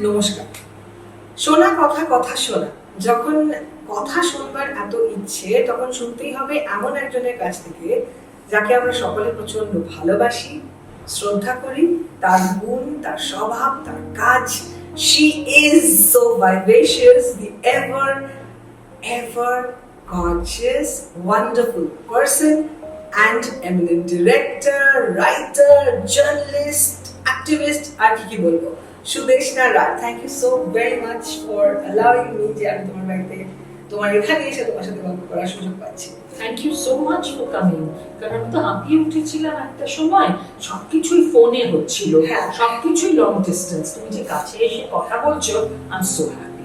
নমস্কার। শোনা কথা কথা শোনা, যখন কথা শুনবার এত ইচ্ছে তখন শুনতেই হবে এমন একজনের কাছ থেকে যাকে আমরা সকলে প্রচন্ড ভালোবাসি, শ্রদ্ধা করি, তার গুণ, তার স্বভাব, তার কাজ। She is so vivacious, the ever gorgeous, wonderful person and eminent director, writer, journalist, activist, আর কি বলবো, Sudeshna Roy. Thank you so very much for allowing me যে আমি তোমার বাড়িতে তোমার এখানে এসে তোমার সাথে গল্প করার সুযোগ পাচ্ছি। Thank you so much for coming. কারণ তো হাঁপিয়ে উঠেছিলাম একটা সময়, সবকিছুই ফোনে হচ্ছিল, সবকিছুই লং ডিস্টেন্স। তুমি যে কাছে এসে কথা বলছো, I am so happy.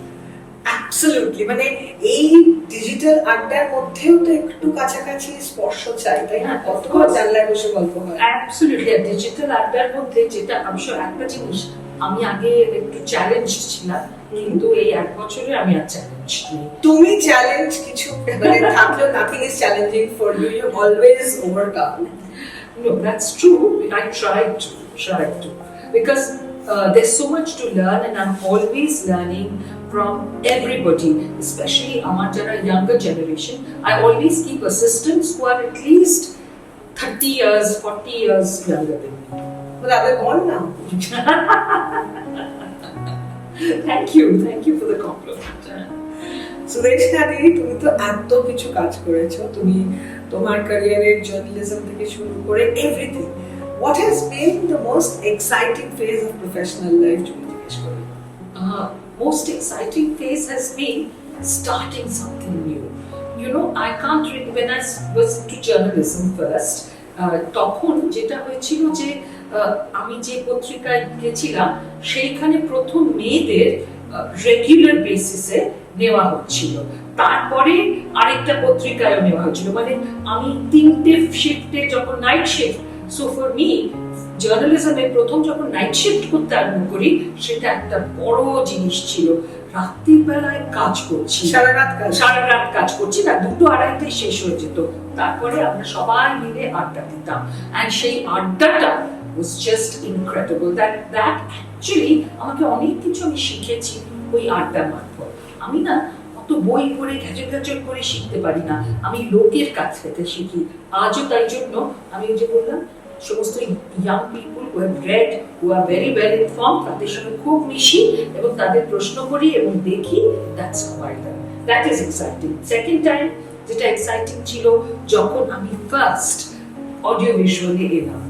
Absolutely, মানে এই ডিজিটাল আড্ডার মধ্যেও তো একটু কাছাকাছি স্পর্শ চাই, তাই না? কতক্ষণ জানলায় বসে গল্প হয়। অ্যাবসলিউটলি, ডিজিটাল আড্ডার মধ্যে যেটা অবশ্য একটা জিনিস, আমি আগে একটু চ্যালেঞ্জ ছিলাম, কিন্তু এই এক বছরে আমি আর চ্যালেঞ্জ নেই। তুমি চ্যালেঞ্জ কিছু মানে থাকলেও nothing is challenging for you, you always overcome. No, that's true. I tried to. Because there's so much to learn and I'm always learning from everybody, especially among the younger generation. I always keep assistants who are at least 30 years, 40 years younger than me. Well, are they gone now? Thank you for the compliment. Sudeshna দি, তুমি তো এত কিছু কাজ করেছো, তুমি তোমার ক্যারিয়ারের জার্নালিজম থেকে শুরু করে everything. What has been the most exciting phase of professional life তুমি জিজ্ঞেস করো? Most exciting phase has been starting something new. You know, I can't really, when I was into journalism first, তখন যেটা হয়েছিল যে আমি যে পত্রিকায় গেছিলাম সেইখানে প্রথম মেয়েদের রেগুলার বেসিসে নেওয়া হচ্ছিল, তারপরে আরেকটা পত্রিকায় নেওয়া হচ্ছিল, মানে আমি 3টে শিফটে যখন night shift. So for me জার্নালিজমে প্রথম যখন নাইট শিফট করতে আরম্ভ করি, সেটা একটা বড় জিনিস ছিল। রাত্রির বেলায় কাজ করছি, সারা রাত কাজ করছি, না 2-2:30 শেষ হয়ে যেত। তারপরে আমরা সবাই মিলে আড্ডা দিতাম, এন্ড সেই আড্ডাটা was just incredible. That actually আমাকে অনেক কিছু আমি শিখেছি ওই আড্ডার মারফত। আমি না অত বই পড়ে ঘ্যাচর করে শিখতে পারি না, আমি লোকের কাছ থেকে শিখি। আজও তাই জন্য আমি যে বললাম, সমস্ত young people who have read, who are very well informed, তাদের সঙ্গে খুব মিশি এবং তাদের প্রশ্ন করি এবং দেখি। That's how I learn. That is exciting. Second time যেটা এক্সাইটিং ছিল, যখন আমি ফার্স্ট অডিও ভিজুয়ালি এলাম,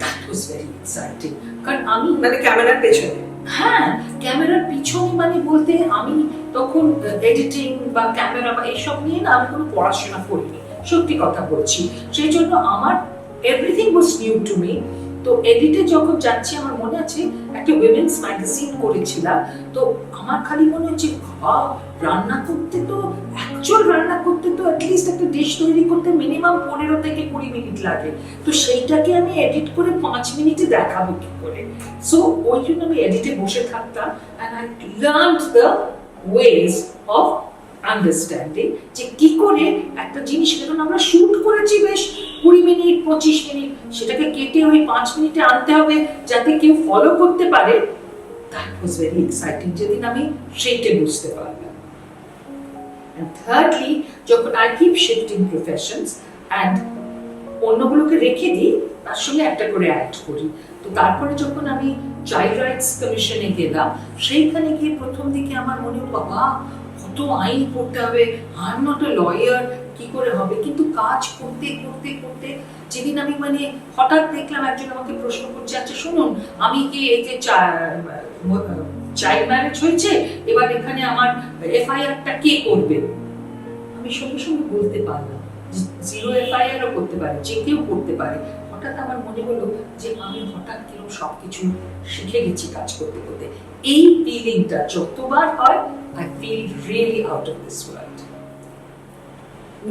দ্যাট ওয়াজ ভেরি এক্সাইটিং। কারণ আমি মানে ক্যামেরার পেছনে, হ্যাঁ ক্যামেরার পিছনে মানে বলতে আমি তখন এডিটিং বা ক্যামেরা বা এইসব নিয়ে না আমি কোনো পড়াশোনা করিনি, সত্যি কথা বলছি। সেই জন্য আমার everything was new to me. তো এডিটে যখন যাচ্ছি, আমার মনে আছে একটা উইমেন্স ম্যাগাজিন করেছিলাম, তো আমার খালি মনে হচ্ছে রান্না করতে তো অ্যাকচুয়াল রান্না করতে তো অ্যাটলিস্ট একটা ডিশ তৈরি করতে মিনিমাম 15 থেকে 20 মিনিট লাগে। তো সেইটাকে আমি এডিট করে 5 মিনিটে দেখাবো কি করে। সো ওই জন্য আমি এডিটে বসে থাকতাম, and I learned the ways of understanding, যে কি করে একটা জিনিস যখন আমরা শুট করেছি বেশ 20 মিনিট 25 মিনিট, সেটাকে কেটে ওই 5 মিনিটে আনতে হবে যাতে কেউ ফলো করতে পারে। দ্যাট ওয়াজ ভেরি এক্সাইটিং, যেদিন আমি সেইটা বুঝতে পারলাম। And thirdly, যখন I keep shifting professions and অন্যগুলোকে রেখে দিই, তার সঙ্গে একটা করে অ্যাড করি। তো তারপরে যখন আমি চাইল্ড রাইটস কমিশনে গেলাম, সেইখানে গিয়ে প্রথম দিকে আমার মনে হলো বাবা কত আইন পড়তে হবে, I am not a lawyer, কি করে হবে। কিন্তু কাজ করতে করতে করতে যেদিন আমি মানে হঠাৎ দেখলাম একজন আমাকে প্রশ্ন করছে, আচ্ছা শুনুন, আমি কি এই যে চাইল্ড ম্যারেজ হয়েছে, এবার এখানে আমার এফআইআরটা কে করবে, আমি সঙ্গে সঙ্গে বলতে পারলাম। 0 এফআইআরও করতে পারে, যে কেউ করতে পারে। হঠাৎ আমার মনে হলো যে আমি হঠাৎ কেউ সবকিছু শিখে গেছি কাজ করতে করতে। এই ফিলিংটা যতবার হয়, I feel really out of this world.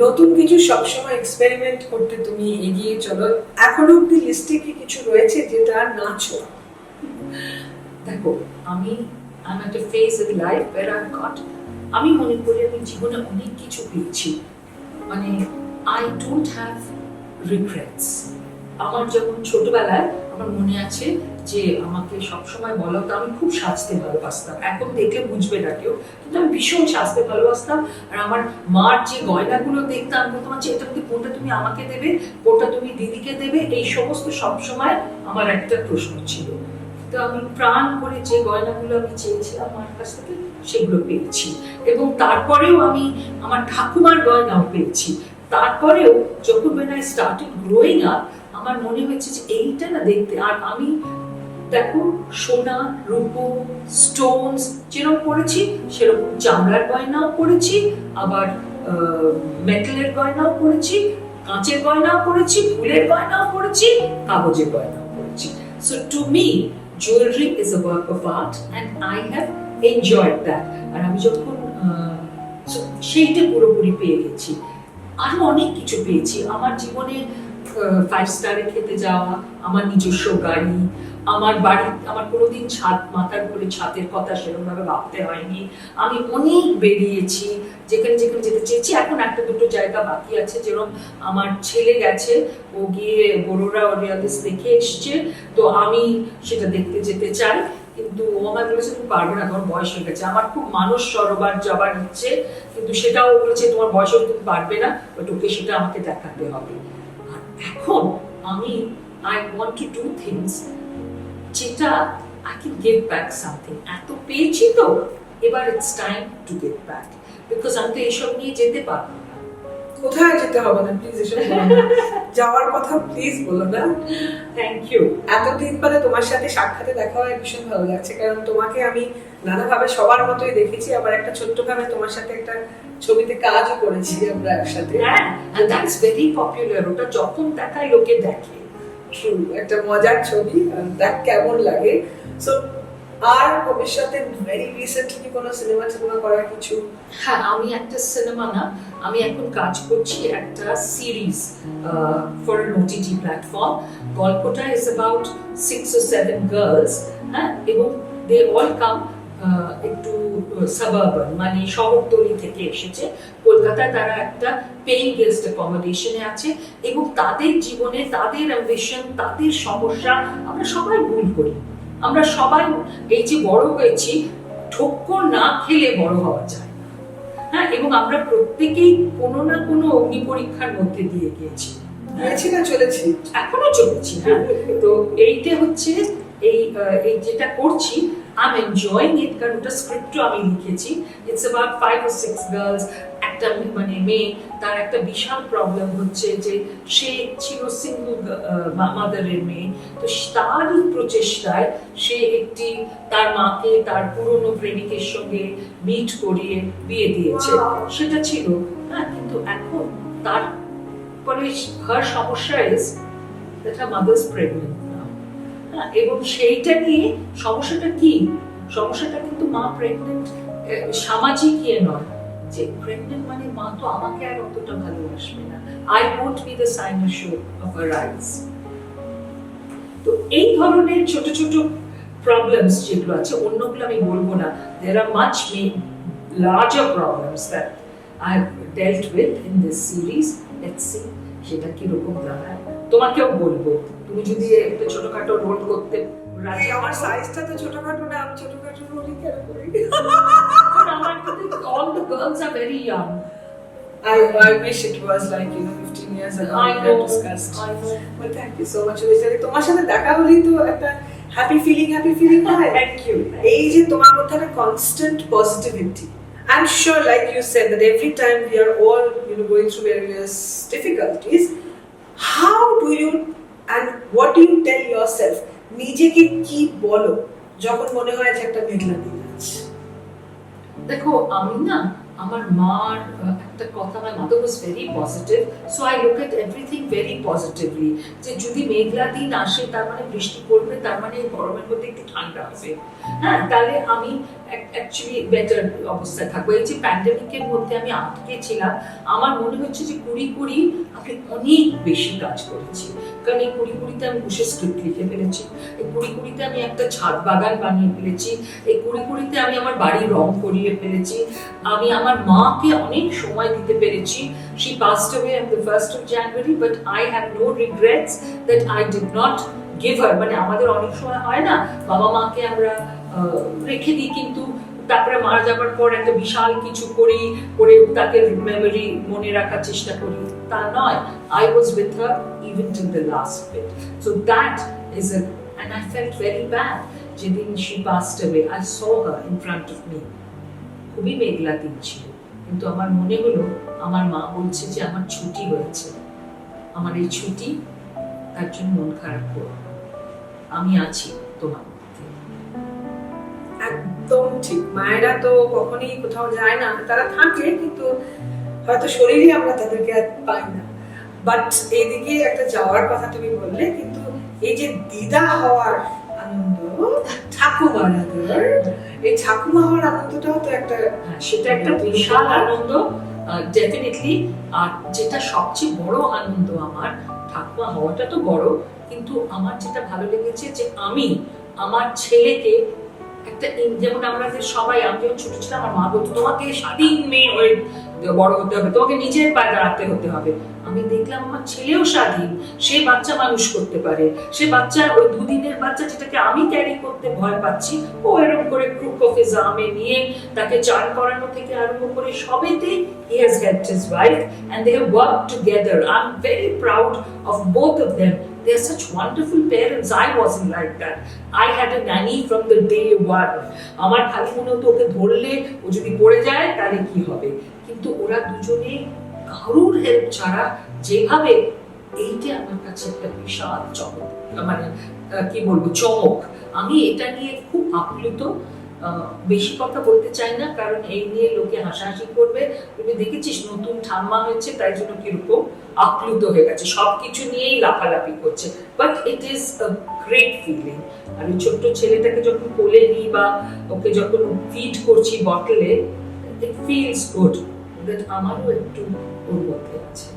নতুন কিছু সবসময় এক্সপেরিমেন্ট করতে তুমি এগিয়ে চলো। এখনো অব্দি লিস্টে কি কিছু রয়েছে যেটা না ছোঁয়া? দেখো, আমি একটা phase in life where I got, আমি মনে করি আমি জীবনে অনেক কিছু পেয়েছি, মানে আই ডোন্ট হ্যাভ রিগ্রেটস। আমার যখন ছোটবেলায় আমার মনে আছে যে আমাকে সবসময় বলা হতো, আমি খুব সাজতে ভালোবাসতাম, এখন দেখলে বুঝবে না কেউ, কিন্তু আমি ভীষণ সাজতে ভালোবাসতাম। আর আমার মার যে গয়নাগুলো দেখতাম, বলতাম যে এটা কোনটা তুমি আমাকে দেবে, কোনটা তুমি দিদিকে দেবে, এই সমস্ত সবসময় আমার একটা প্রশ্ন ছিল। তো আমি প্রাণ করে যে গয়নাগুলো আমি চেয়েছিলাম মার কাছ থেকে সেগুলো পেয়েছি, এবং তারপরেও আমি আমার ঠাকুমার গয়নাও পেয়েছি। তারপরেও যখন when I started growing up, আমার মনে হয়েছে যে এইটা না দেখতে, আর আমি দেখো সোনা রূপো স্টোনস যেরকম পড়েছি সেরকম চামড়ার গয়নাও পড়েছি, আবার মেটালের গয়নাও পড়েছি, কাঁচের গয়নাও পড়েছি, ফুলের গয়নাও পড়েছি, কাগজের গয়নাও পড়েছি। So to me jewelry is a work of art and I have enjoyed that. আর আমি যখন সেইটা পুরোপুরি পেয়ে গেছি। আরো অনেক কিছু পেয়েছি আমার জীবনে, 5 স্টারে খেতে যাওয়া, আমার নিজস্ব গাড়ি, আমার বাড়ি, আমার কোনোদিন ছাদ মাথার উপরে ছাদের কথা সেরকম ভাবে ভাবতে হয়নি। আমি অনেক বেরিয়েছি, যেখানে যেখানে যেতে চেয়েছি। এখন একটা দুটো জায়গা বাকি আছে, যেরকম আমার ছেলে গেছে, ও গিয়ে বড়োরা রিয়ালিস্ট দেখে এসছে, তো আমি সেটা দেখতে যেতে চাই, কিন্তু ও আমায় বলেছে তুমি পারবে না, তোমার বয়স হয়ে গেছে। আমার খুব মানস সরোবর যাবার ইচ্ছে, কিন্তু সেটাও বলেছে তোমার বয়স হলে তুমি পারবে না, বাট ওকে সেটা আমাকে দেখাতে হবে। আর এখন আমি I want to do things যেটা I can give back something. এত পেয়েছি তো এবার it's time to give back, because আমি তো এসব নিয়ে যেতে পারবো না। কোথায় যেতে হবে না প্লিজ, এসব যাওয়ার কথা প্লিজ বলো না। Thank you. এতদিন পরে তোমার সাথে সাক্ষাতে দেখা হয় ভীষণ ভালো লাগছে, কারণ তোমাকে আমি নানাভাবে সবার মতোই দেখেছি, আবার একটা ছোট্টভাবে তোমার সাথে একটা ছবিতে কাজও করেছি আমরা একসাথে। হ্যাঁ, and that's very popular, ওটা যখন দেখায় লোকে দেখে। ট্রু, একটা মজার ছবি, দেখ কেমন লাগে। সো আর ভবিষ্যতে ভেরি রিসেন্টলি কোনো সিনেমা করার কিছু? হ্যাঁ, আমি একটা সিনেমা না, আমি এখন কাজ করছি একটা series for an OTT platform. গল্পটা ইজ অ্যাবাউট 6 or 7 গার্লস, হ্যাঁ, এবং দে অল কাম একটু সাবারবান, মানে শহরতলি থেকে এসেছে কলকাতায়। তারা একটা পেইং গেস্ট অ্যাকোমোডেশনে আছে, এবং তাদের জীবনে তাদের অ্যাম্বিশন, তাদের সমস্যা আমরা সবাই ভুল করি। আমরা সবাই এই যে বড় হয়েছি, ঠক্কর না খেলে বড় হওয়া যায় না, হ্যাঁ, এবং আমরা প্রত্যেকেই কোনো না কোনো অগ্নি পরীক্ষার মধ্যে দিয়ে গিয়েছি, চলেছি, এখনো চলেছি। হ্যাঁ, তো এইটা হচ্ছে এই যেটা করছি, আই এম এনজয়িং ইট, কারণ ওটা স্ক্রিপ্টও আমি লিখেছি। It's about 5 or 6 girls. একটা মানে মেয়ে, তার একটা বিশাল প্রবলেম হচ্ছে যে সে ছিল সিঙ্গল মাদারের মেয়ে, তো তারই প্রচেষ্টায় সে একটি তার মাকে তার পুরনো প্রেমিকের সঙ্গে মিট করিয়ে বিয়ে দিয়েছে। সেটা ছিল, হ্যাঁ, কিন্তু এখন তার পরে হার সমস্যা is that her mother is pregnant, এবং সেইটা নিয়ে সমস্যাটা কি, সমস্যাটা কিন্তু মা প্রেগনেন্ট সামাজিক ইয়ে নয়, যে প্রেগনেন্ট মানে মা তো আমাকে আর অতটা ভালোবাসবে না, I won't be the shiner show of her eyes. তো এই ধরনের ছোট ছোট প্রবলেমস যেগুলো আছে, অন্যগুলো আমি বলবো না, there are much larger problems that I have dealt with in this series. Let's see সেটা কিরকম দাঁড়ায়, তোমাকেও বলবো। তুমি যদি একটা ছোটখাটো রোল করতে রাজি, আমার সাইজটা তো ছোটখাটো না, আমি ছোটখাটো রোলই কেন করি? আমার তো all the girls are very young. I wish it was like 15 years ago I we know, discussed. I know. But thank you so much. বেচারি তোমার সাথে দেখা হলেই তো একটা হ্যাপি ফিলিং হয়। Thank you. এই যে তোমার মধ্যে একটা constant positivity, I'm sure, like you said, that every time we are all going through various difficulties, how do you and what do you tell yourself? নিজেকে কি বলো যখন মনে হয় যে একটা মেঘলা দিন আছে? দেখো, আমি না, আমার মার একটা কথা, my mother was very positive, so I look at everything very positively. যে যদি মেঘলা দিন আসে তার মানে বৃষ্টি পড়বে, তার মানে গরমের মধ্যে একটু ঠান্ডা হবে, হ্যাঁ, তাহলে আমি অ্যাকচুয়ালি বেটার অবস্থায় থাকবো। এই যে প্যান্ডেমিকের মধ্যে আমি আটকে ছিলাম, আমার মনে হচ্ছে যে কুড়ি আমি অনেক বেশি কাজ করেছি, কারণ এই কুড়িতে আমি বসে স্ক্রিপ্ট লিখে ফেলেছি, এই কুড়িতে আমি একটা ছাদ বাগান বানিয়ে ফেলেছি, এই কুড়িতে আমি আমার বাড়ি রং করিয়ে ফেলেছি, আমি আমার মাকে অনেক সময় দিতে পেরেছি। She passed away on the 1st of January, but I have no regrets that I did not giver, মানে আমাদের অনেক সময় হয় না বাবা মাকে আমরা রেখে দিই, কিন্তু তারপরে মারা যাবার পর একটা বিশাল কিছু করি, করে তাকে মেমোরি মনে রাখার চেষ্টা করি, তা নয়। I was with her even till the last bit. So that is a, and I felt very bad যেদিন she passed away. I saw her in front of me. খুবই মেঘলা দিন ছিল, কিন্তু আমার মনে হলো আমার মা বলছে যে আমার ছুটি হয়েছে, আমার এই ছুটি, তার জন্য মন খারাপ করো, আমি আছি তোমার মধ্যে। একদম ঠিক। মায়েরা তো কখনোই কোথাও যায় না, তারা থাকে কিন্তু হয়তো শরীরে আমরা তাদেরকে আর পাই না। বাট এইদিকে একটা যাওয়ার কথা তুমি বললে, কিন্তু এই যে দিদা হওয়ার আনন্দ, ঠাকুমার আদর, এই ঠাকুমা হওয়ার আনন্দটাও তো একটা, সেটা একটা বিশাল আনন্দ ডেফিনেটলি। আর যেটা সবচেয়ে বড় আনন্দ আমার, ঠাকুমা হওয়াটা তো বড়, কিন্তু আমার যেটা ভালো লেগেছে যে আমি আমার ছেলেকে একটা, যেমন আমাদের সবাই, আমি যখন ছোট ছিলাম আমার মা বলতো তোমাকে স্বাধীন মেয়ে হয়ে বড় হতে হবে, তোমাকে নিজের পায়ে দাঁড়াতে হতে হবে। আমি দেখলাম আমার ছেলেও স্বাধীন, সে বাচ্চা মানুষ করতে পারে, সে বাচ্চা, ওই দুদিনের বাচ্চা যেটাকে আমি ক্যারি করতে ভয় পাচ্ছি, ও এরকম করে ক্রুক অফ হিজ আর্মে নিয়ে তাকে চান করানো থেকে আরম্ভ করে সবেতেই he has helped his wife and they have worked together. I'm very proud of both of them. They are such wonderful parents. I wasn't like that. I had a nanny from the day one. আমার খালি মনে হতো ওকে ধরলে ও যদি পড়ে যায় তাহলে কি হবে, কিন্তু ওরা দুজনে কারোর হেল্প ছাড়া যেভাবে, এইটা আমার কাছে একটা বিশাল চমক, মানে কি বলবো, চমক। আমি এটা নিয়ে খুব আপ্লুত। বেশি কথা বলতে চাই না, কারণ এই নিয়ে লোকে হাসাহাসি করবে। তুমি দেখেছিস নতুন ঠাম্মা হয়েছে তাই জন্য কিরকম আপ্লুত হয়ে গেছে, সবকিছু নিয়েই লাফালাফি করছে, but it is a great feeling. আর ওই ছোট্ট ছেলেটাকে যখন কোলে নিই বা ওকে যখন ফিড করছি বটলে, ইট ফিলস গুড দ্যাট আমারও একটু ওর মধ্যে আছে।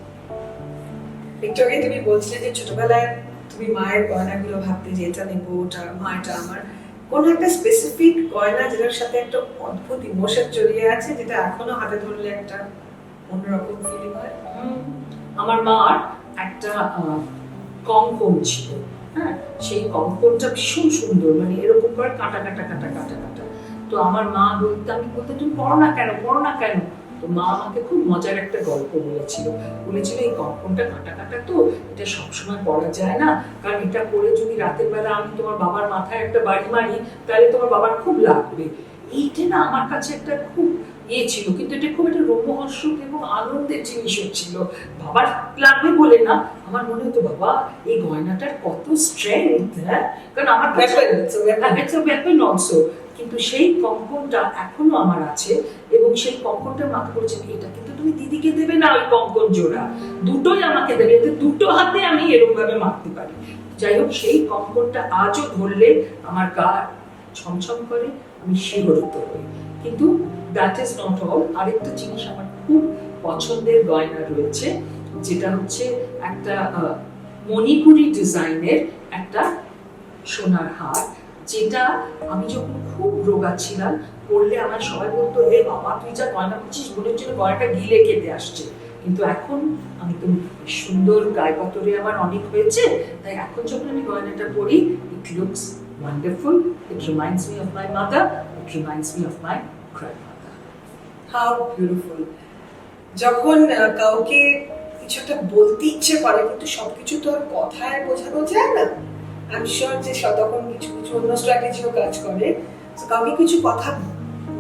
একটু আগে তুমি বলছিলে যে ছোটবেলায় তুমি মায়ের গয়নাগুলো ভাবতে যে এটা নেবো, ওটা মা, এটা আমার, কোন একটা স্পেসিফিক গয়না যেটার সাথে একটা অদ্ভুত ইমোশন জড়িয়ে আছে, যেটা এখনো হাতে ধরলে একটা অন্যরকম ফিলিং হয়? আমার মার একটা কঙ্কন ছিল, হ্যাঁ, সেই কঙ্কনটা ভীষণ সুন্দর, মানে এরকম করে কাটা কাটা কাটা কাটা কাটা। তো আমার মা বলতে, আমি বলতে তুমি পড়ো না কেন, পড়ো না কেন? তো মা আমাকে খুব মজার একটা গল্প বলেছিল এই কঙ্কনটা কাটা কাটা, তো এটা সবসময় পড়া যায় না, কারণ এটা পরে যদি রাতের বেলা আমি তোমার বাবার মাথায় একটা বাড়ি মারি তাহলে তোমার বাবার খুব লাগবে। এইটা না আমার কাছে একটা খুব ছিল, কিন্তু এটা খুব একটা রোমহর্ষক এবং আনন্দের জিনিসও ছিল। বাবার লাগবে বলে না, আমার মনে হতো বাবা এই গয়নাটার কত স্ট্রেংথ, হ্যাঁ, কারণ আমার ওয়েপন অলসো। কিন্তু সেই কঙ্কনটা এখনো আমার আছে, এবং সেই কঙ্কনটা মাকে বলেছে এটা কিন্তু তুমি দিদিকে দেবে না, ওই কঙ্কন জোড়া দুটোই আমাকে দেবে, এতে দুটো হাতে আমি এরকম ভাবে মারতে পারি। যাই হোক, সেই কঙ্কনটা আজও ধরলে আমার গা ছমছম করে, আমি শিহরিত হই। কিন্তু দ্যাট ইজ নট অল। আরেকটা জিনিস আমার খুব পছন্দের গয়না রয়েছে, যেটা হচ্ছে একটা মণিপুরি ডিজাইনের একটা সোনার হার, যেটা আমি যখন খুব রোগা ছিলাম পড়লে আমার সবাই বলতো এ বাবা তুই যা গয়না করছিস মনে হচ্ছিল গয়নাটা গিলে খেতে আসছে, কিন্তু এখন আমি তো সুন্দর গায়ে আমার অনেক হয়েছে, তাই এখন যখন আমি গয়নাটা পরি, it looks wonderful, it reminds me of my mother, it reminds me of my grandmother. How beautiful. যখন কাউকে কিছু একটা বলতে ইচ্ছে করে, কিন্তু সবকিছু তো আর কথায় বোঝানো যায় না, আমি শিওর যে তখন কিছু কিছু অন্য স্ট্র্যাটেজিও কাজ করে। কাউকে কিছু কথা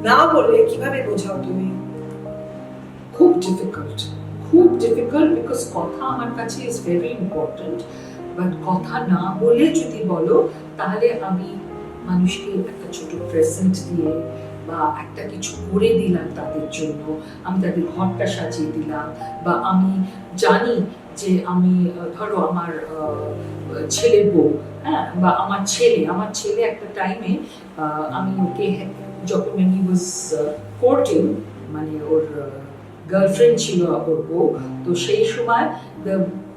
না বলে কিভাবে বোঝাও তুমি? খুব ডিফিকাল্ট, খুব ডিফিকাল্ট, বিকজ কথা আমার কাছে ইজ ভেরি ইম্পর্টেন্ট। বাট কথা না বলে যদি বলো, তাহলে আমি মানুষকে একটা ছোট প্রেজেন্ট দিয়ে বা একটা কিছু করে দিলাম তাদের জন্য, আমি তাদের ঘরটা সাজিয়ে দিলাম, বা আমি জানি যে আমি ধরো আমার ছেলের বউ, হ্যাঁ, বা আমার ছেলে একটা টাইমে আমি ওকে যখন হি ওয়াজ কোর্টিং, মানে ওর গার্লফ্রেন্ড ছিল ওর বউ, তো সেই সময়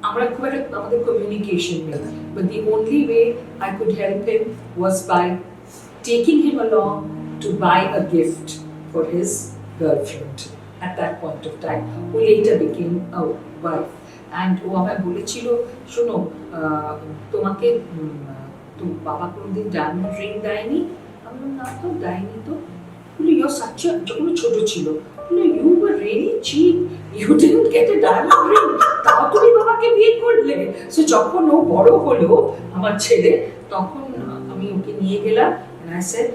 আমরা খুব একটা আমাদের কমিউনিকেশন নেই, but the only way I could help him was by taking him along to buy a gift for his girlfriend. at that point of time, who later became a wife. And ও আমায় বলেছিল, শোনো তোমাকে তো বাবা কোনোদিন diamond ring দেয়নি? আমি বললাম, না তো দেয়নি তো। বলে ইউর সাচ, যখন ছোট ছিল, বলে you were really cheap, you didn't get a diamond ring, তাও তুমি বাবাকে বিয়ে করলে। সো যখন ও বড় হলো আমার ছেলে, তখন আমি ওকে নিয়ে গেলাম, and I said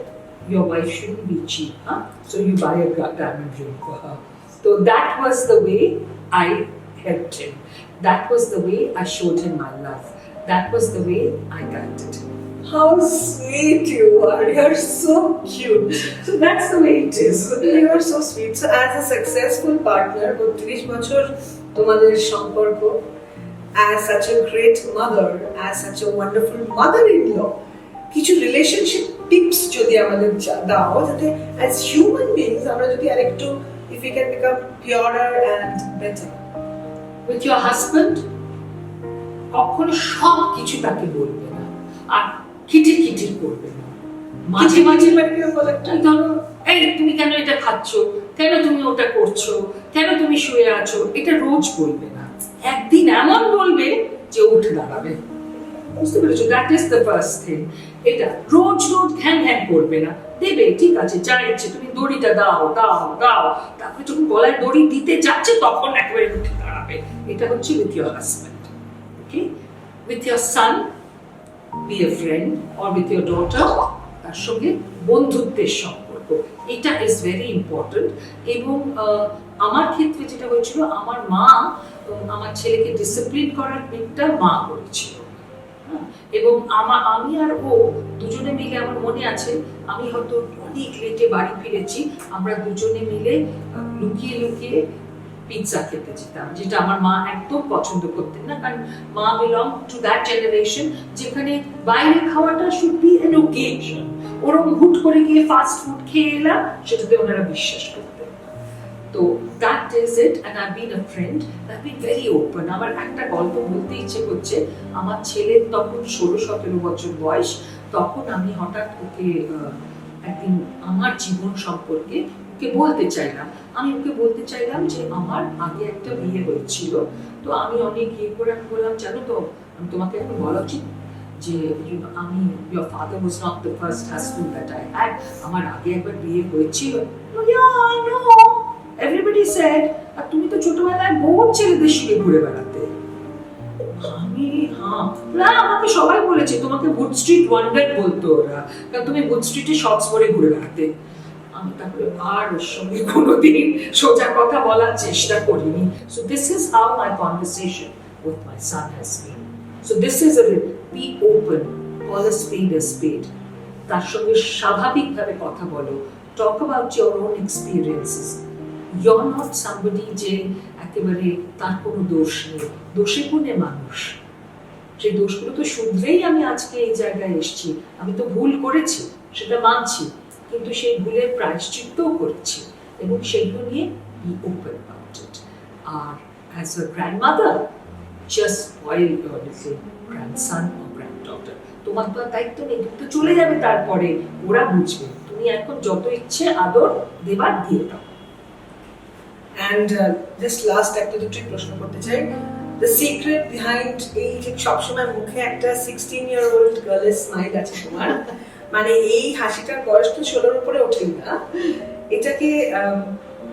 your wife shouldn't be cheap, huh? So you buy a diamond ring for her. So that was the way I helped him. That was the way I showed him my love. That was the way I guided him. How sweet you are. You're so cute. So that's the way it is. You are so sweet. So as a successful partner, 32 বছর তোমাদের সম্পর্ক, as such a great mother, as such a wonderful mother-in-law, কিছু relationship tips যদি আমাদের দাও, যাতে as human beings আমরা যদি আরেকটু, if we can become purer and better. With your husband, কখনো সব কিছু তাকে বলবে না, আর কিটির কিটির করবে না। মাঝে মাঝে তুমি ধরো, এই তুমি কেন এটা খাচ্ছ, কেন তুমি ওটা করছো, কেন তুমি শুয়ে আছো, এটা রোজ বলবে না। একদিন এমন বলবে যে উঠে দাঁড়াবে। বুঝতে পেরেছো? That is the first thing. এটা রোজ রোজ ঘ্যান ঘ্যান করবে না, দেবে ঠিক আছে, যা ইচ্ছে তুমি দড়িটা দাও দাও দাও, তারপরে যখন গলায় দড়ি দিতে যাচ্ছে তখন একেবারে উঠে দাঁড়াবে। এটা হচ্ছে with your husband. Okay, with your son be a friend, or with your daughter, তার সঙ্গে বন্ধুত্বের সম্পর্ক, এটা ইজ ভেরি ইম্পর্টেন্ট। এবং আমার ক্ষেত্রে যেটা হয়েছিল, আমার মা আমার ছেলেকে ডিসিপ্লিন করার দিকটা মা করেছিল। এবং আমি আর ও দুজনে মিলে, আমার মনে আছে আমি হয়তো অনেক লেটে বাড়ি ফিরেছি, আমরা দুজনে মিলে লুকিয়ে লুকিয়ে পিৎজা খেতে যেতাম, যেটা আমার মা একদম পছন্দ করতেন না, কারণ মা বিলং টু দ্যাট জেনারেশন যেখানে বাইরে খাওয়াটা শুড বি অ্যান ওকেশন। ওরকম হুট করে গিয়ে ফাস্ট ফুড খেয়ে এলাম, সেটাতে ওনারা বিশ্বাস করতেন না। তো that is it, and I been a friend, I been very open. আমার একটা গল্প বলতে ইচ্ছে করছে। আমার ছেলের তখন 16-17 বছর বয়স, তখন আমি হঠাৎ ওকে একদিন আমার জীবন সম্পর্কে ওকে বলতে চাইলাম। আমি ওকে বলতে চাইলাম যে আমার আগে একটা বিয়ে হয়েছিল, তো আমি অনেক ইয়ে করে আমি বললাম, জানো তো, আমি তোমাকে এখন বলা উচিত যে আমি, your father was not the first husband that I had, আমার আগে একবার বিয়ে হয়েছিল। Yeah, I know, everybody said, আর তুমি তো ছোটবেলায় বহুত ছেলেদের সঙ্গে ঘুরে বেড়াতে। আমি আমাকে সবাই বলেছে তোমাকে উড স্ট্রিট ওয়ান্ডার বলতো ওরা, কারণ তুমি উড স্ট্রিটে শর্টস পরে ঘুরে বেড়াতে। আমি তারপরে আর ওর সঙ্গে কোনোদিন সোজা কথা বলার চেষ্টা করিনি। So this is how my conversation with my son has been. So this is be open, call a spade a spade. তার সঙ্গে স্বাভাবিকভাবে কথা বলো, talk about your own experiences. You're not somebody যে একেবারে তার কোনো দোষ নেই, দোষে গুণে মানুষ। সেই দোষগুলো তো শুধরেই আমি আজকে এই জায়গায় এসেছি। আমি তো ভুল করেছি, সেটা মানছি, কিন্তু সেই ভুলের প্রায়শ্চিত্তও করেছি, এবং সেইগুলো নিয়ে be open about it. R as a grandmother, just spoil your little grandson or granddaughter. তোমার তো দায়িত্ব নেই, তুমি তো চলে যাবে, তারপরে ওরা বুঝবে। তুমি এখন যত ইচ্ছে আদর দেবার দিয়ে দাও। And just last একটা দুটো প্রশ্ন করতে চাই, the secret behind এই যে সবসময় মুখে একটা 16-year-old গার্লের স্মাইল আছে তোমার, মানে এই হাসিটার বয়স তো 16-র উপরে ওঠেই না, এটাকে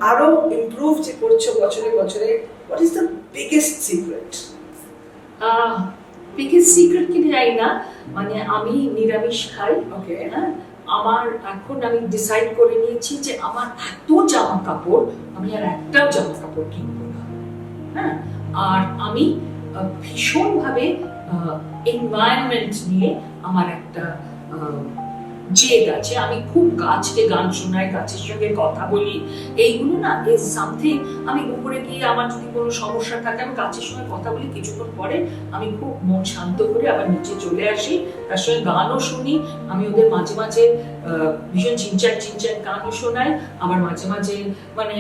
আরো ইমপ্রুভ যে করছো বছরে বছরে, what is the biggest secret? Biggest secret কি জানি না, মানে আমি নিরামিষ খাই। ওকে, হ্যাঁ, আমার এখন আমি ডিসাইড করে নিয়েছি যে আমার এত জামা কাপড়, আমি আর একটাও জামা কাপড় কিনবো না। হ্যাঁ, আর আমি ভীষণভাবে এনভায়রনমেন্ট নিয়ে আমার একটা জেদ আছে। আমি খুব গাছকে গান শোনাই, গাছের সঙ্গে কথা বলি, এইগুলো না ইজ সামথিং। আমি উপরে গিয়ে আমার যদি কোনো সমস্যা থাকে, আমি গাছের সঙ্গে কথা বলি, কিছুক্ষণ পরে আমি খুব মন শান্ত করে আবার নিচে চলে আসি, তার সঙ্গে গানও শুনি। আমি ওদের মাঝে মাঝে ভীষণ চিনচান চিনচান গানও শোনাই, আবার মাঝে মাঝে মানে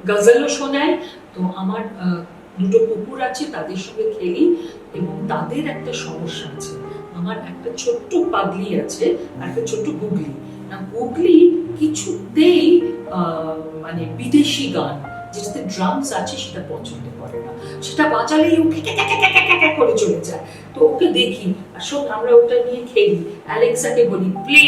গজলও শোনাই। তো আমার দুটো কুকুর আছে, তাদের সঙ্গে খেলি, এবং তাদের একটা সমস্যা আছে। আমার একটা ছোট্ট পাগলি আছে আর একটা ছোট্ট গুগলি। না, গুগলি কিছুতেই মানে বিদেশি গান যেটাতে ড্রামস আছে সেটা পছন্দ করে না, সেটা বাজালেই ও ক্যাকা করে চলে যায়। তো ওকে দেখি, আর শোন আমরা ওটা নিয়ে খেলি, অ্যালেক্সাকে বলি play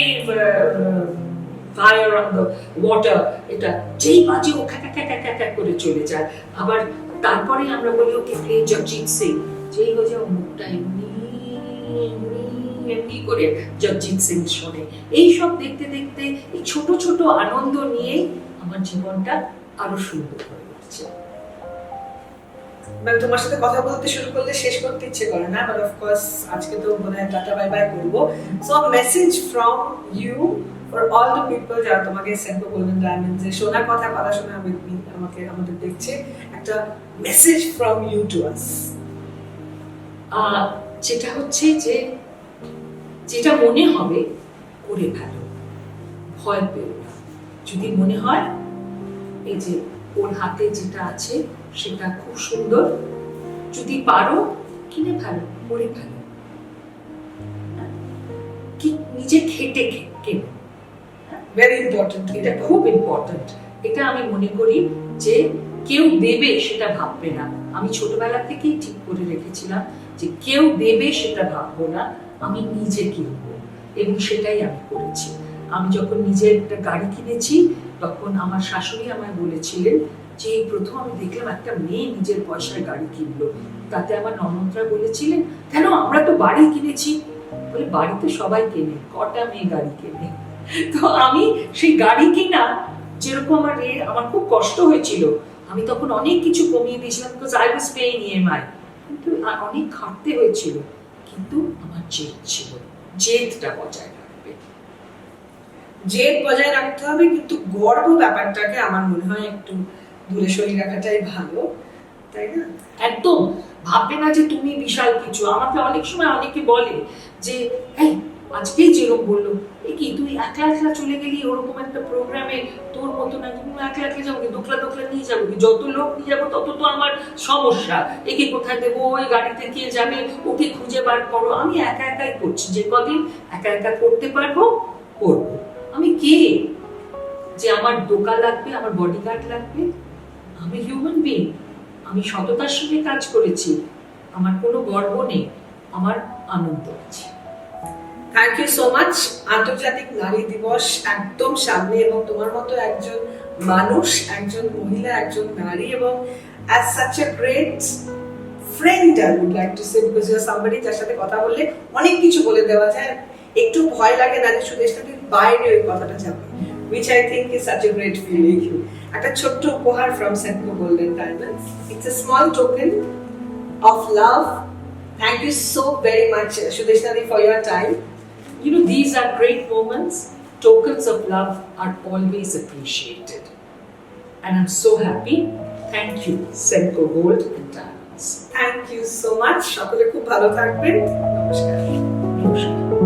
fire on the water, এটা যেই বাজে ও ক্যাকা করে চলে যায়। আবার তারপরে আমরা বলি ওকে প্লে জগজিৎ সিং, যেই হয়ে যায় মুখটা এমনি এমনি করে জগজিৎ সিং শোনে। এইসব দেখতে দেখতে এই ছোট ছোট আনন্দ নিয়েই আমার জীবনটা আরো সুন্দর হয়ে উঠছে। মানে তোমার সাথে কথা বলতে শুরু করলে শেষ করতে ইচ্ছে করে না, বাট অফ কোর্স আজকে তো মনে টাটা বাই বাই করবো। So message from you for all the people যারা তোমাকে সেন্ড গোল্ডেন ডায়মন্ডস এর শোনা কথা শোনা উইথ মি আমাকে আমাদের দেখছে, একটা message from you to us. যেটা হচ্ছে যে যেটা মনে হবে করে ফেলো, ভয় পেও না। যদি মনে হয় এই যে ওর হাতে যেটা আছে সেটা খুব সুন্দর, যদি পারো কিনে ফেলো, করে ফেলো, কি নিজে খেটে কেনো। ভেরি ইম্পর্টেন্ট, এটা খুব ইম্পর্টেন্ট। এটা আমি মনে করি যে কেউ দেবে সেটা ভাববে না। আমি ছোটবেলা থেকেই ঠিক করে রেখেছিলাম যে কেউ দেবে সেটা ভাববো না, আমি নিজে কিনবো, এবং সেটাই আমি করেছি। আমি যখন নিজের একটা গাড়ি কিনেছি তখন আমার শাশুড়ি আমায় বলেছিলেন যে এই প্রথম আমি দেখলাম একটা মেয়ে নিজের পয়সায় গাড়ি কিনলো। তাতে আমার ননদরা বলেছিলেন কেন আমরা তো বাড়ি কিনেছি, বলে বাড়িতে সবাই কেনে, কটা মেয়ে গাড়ি কেনে। তো আমি সেই গাড়ি কিনা যেরকম আমার খুব কষ্ট হয়েছিল, আমি তখন অনেক কিছু কমিয়ে দিয়েছিলাম, because I was paying EMI, কিন্তু অনেক খাটতে হয়েছিল, কিন্তু আমার জেদ ছিল, জেদটা বজায় রাখবে। জেদ বজায় রাখতে হবে, কিন্তু গর্ব ব্যাপারটাকে আমার মনে হয় একটু দূরে সরিয়ে রাখাটাই ভালো, তাই না? একদম ভাববে না যে তুমি বিশাল কিছু। আমাকে অনেক সময় অনেকে বলে যে এই আজকেই যেরকম বললো এই কি তুই একলা একলা চলে গেলি ওরকম একটা প্রোগ্রামে, তোর মতো না তুমি একলা একলা যাবো কি, দোকলা নিয়ে যাবো কি, যত লোক নিয়ে যাবো তত তো আমার সমস্যা, একে কোথায় দেবো, ওই গাড়িতে কে যাবে, ওকে খুঁজে বার করো। আমি একা একাই করছি, যে কদিন একা একা করতে পারবো করবো। আমি কে যে আমার দোকা লাগবে, আমার বডিগার্ড লাগবে? আমি হিউম্যান বিং, আমি সততার সঙ্গে কাজ করেছি, আমার কোনো গর্ব নেই, আমার আনন্দ আছে। Thank you so much. আন্তর্জাতিক নারী দিবস একদম সামনে, এবং তোমার মতো একজন মানুষ, একজন মহিলা, একজন নারী, এবং as such a great friend I would like to say, because you are somebody যার সাথে কথা বললে অনেক কিছু বলে দেওয়া যায়, একটু ভয় লাগে না যে সুদেশনাথীর বাইরে ওই কথাটা যাবে, which I think is such a great feeling. একটা ছোট্ট উপহার from Senco Golden Diamonds. It's a small token of love. Thank you so very much, Sudeshnathi, for your time. You know, these are great moments. Tokens of love are always appreciated. And I'm so happy. Thank you, Senco Gold and Diamonds. Thank you so much. সকলে খুব ভালো থাকবেন। নমস্কার। নমস্কার।